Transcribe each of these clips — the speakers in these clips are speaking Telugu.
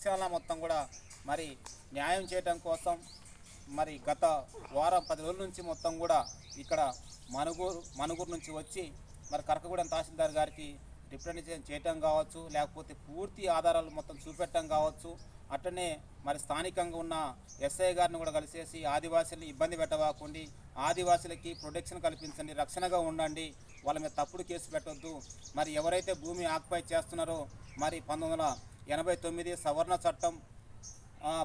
పక్షాల మొత్తం కూడా మరి న్యాయం చేయడం కోసం మరి గత వారం 10 రోజుల నుంచి మొత్తం కూడా ఇక్కడ మనుగూరు నుంచి వచ్చి మరి కరకగూడెం తహసీల్దార్ గారికి రిప్రజెంటేషన్ చేయటం కావచ్చు, లేకపోతే పూర్తి ఆధారాలు మొత్తం చూపెట్టడం కావచ్చు. అట్లనే మరి స్థానికంగా ఉన్న ఎస్ఐ గారిని కూడా కలిసేసి ఆదివాసీలను ఇబ్బంది పెట్టవాకండి, ఆదివాసీలకి ప్రొటెక్షన్ కల్పించండి, రక్షణగా ఉండండి, వాళ్ళ మీద తప్పుడు కేసు పెట్టొద్దు. మరి ఎవరైతే భూమి ఆక్యుపై చేస్తున్నారో మరి 1989 సవరణ చట్టం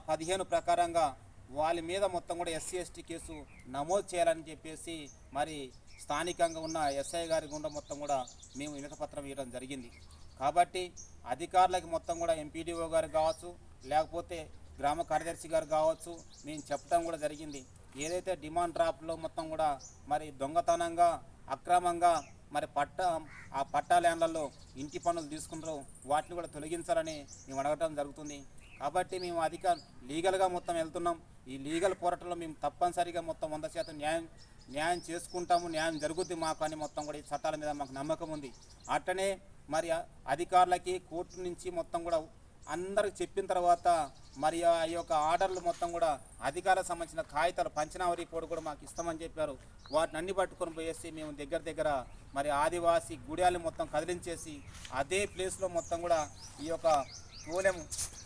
15 ప్రకారంగా వాళ్ళ మీద మొత్తం కూడా ఎస్సీ ఎస్టీ కేసు నమోదు చేయాలని చెప్పేసి మరి స్థానికంగా ఉన్న ఎస్ఐ గారి గుండా మొత్తం కూడా మేము వినతిపత్రం ఇవ్వడం జరిగింది. కాబట్టి అధికారులకి మొత్తం కూడా ఎంపీడీఓ గారు కావచ్చు, లేకపోతే గ్రామ కార్యదర్శి గారు కావచ్చు, మేము చెప్పడం కూడా జరిగింది. ఏదైతే డిమాండ్ డ్రాప్లో మొత్తం కూడా మరి దొంగతనంగా అక్రమంగా మరి ఆ పట్టా ల్యాండ్లలో ఇంటి పనులు తీసుకుంటారో వాటిని కూడా తొలగించాలని మేము అడగడం జరుగుతుంది. కాబట్టి మేము లీగల్గా మొత్తం వెళ్తున్నాం. ఈ లీగల్ పోరాటంలో మేము తప్పనిసరిగా మొత్తం 100% న్యాయం చేసుకుంటాము, న్యాయం జరుగుద్ది మాకు అని మొత్తం కూడా ఈ చట్టాల మీద మాకు నమ్మకం ఉంది. అట్లనే మరి అధికారులకి కోర్టు నుంచి మొత్తం కూడా అందరికి చెప్పిన తర్వాత మరి ఆ యొక్క ఆర్డర్లు మొత్తం కూడా అధికారులకు సంబంధించిన కాగితాలు పంచనామా రిపోర్ట్ కూడా మాకు ఇస్తామని చెప్పారు. వాటిని అన్ని పట్టుకొని పోయేసి మేము దగ్గర మరి ఆదివాసీ గుడియాలను మొత్తం కదిలించేసి అదే ప్లేస్లో మొత్తం కూడా ఈ యొక్క తోలెం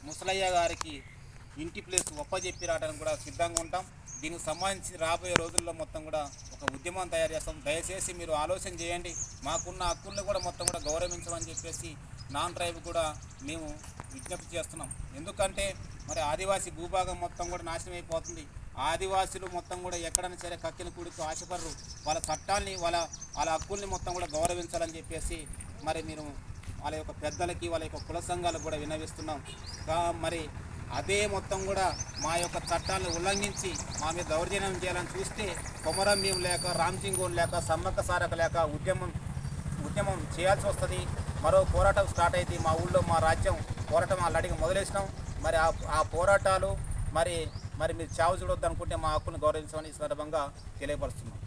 ముసలయ్య గారికి ఇంటి ప్లేస్ ఒప్పజెప్పి రావడానికి కూడా సిద్ధంగా ఉంటాం. దీనికి సంబంధించి రాబోయే రోజుల్లో మొత్తం కూడా ఒక ఉద్యమం తయారు చేస్తాం. దయచేసి మీరు ఆలోచన చేయండి, మాకున్న హక్కులను కూడా మొత్తం కూడా గౌరవించమని చెప్పేసి నాన్ ట్రైబ్ కూడా మేము విజ్ఞప్తి చేస్తున్నాం. ఎందుకంటే మరి ఆదివాసీ భూభాగం మొత్తం కూడా నాశనం అయిపోతుంది. ఆదివాసీలు మొత్తం కూడా ఎక్కడైనా సరే కక్కిన కూడికి ఆశపడరు. వాళ్ళ చట్టాల్ని వాళ్ళ హక్కుల్ని మొత్తం కూడా గౌరవించాలని చెప్పేసి మరి మీరు వాళ్ళ యొక్క పెద్దలకి వాళ్ళ యొక్క కుల సంఘాలకు కూడా విన్నవిస్తున్నాం. మరి అదే మొత్తం కూడా మా యొక్క చట్టాలను ఉల్లంఘించి మా మీద దౌర్జన్యం చేయాలని చూస్తే కొమరం భీం లేక రామ్సింగోన్ లేక సమ్మక్క సారక లేక ఉద్యమం చేయాల్సి వస్తుంది. మరో పోరాటం స్టార్ట్ అయితే మా ఊళ్ళో మా రాజ్యం పోరాటం ఆల్రెడీ మొదలేసినాం. మరి ఆ పోరాటాలు మరి మీరు చావు చూడొద్దు అనుకుంటే మా హక్కులను గౌరవించమని ఈ సందర్భంగా తెలియపరుస్తున్నాం.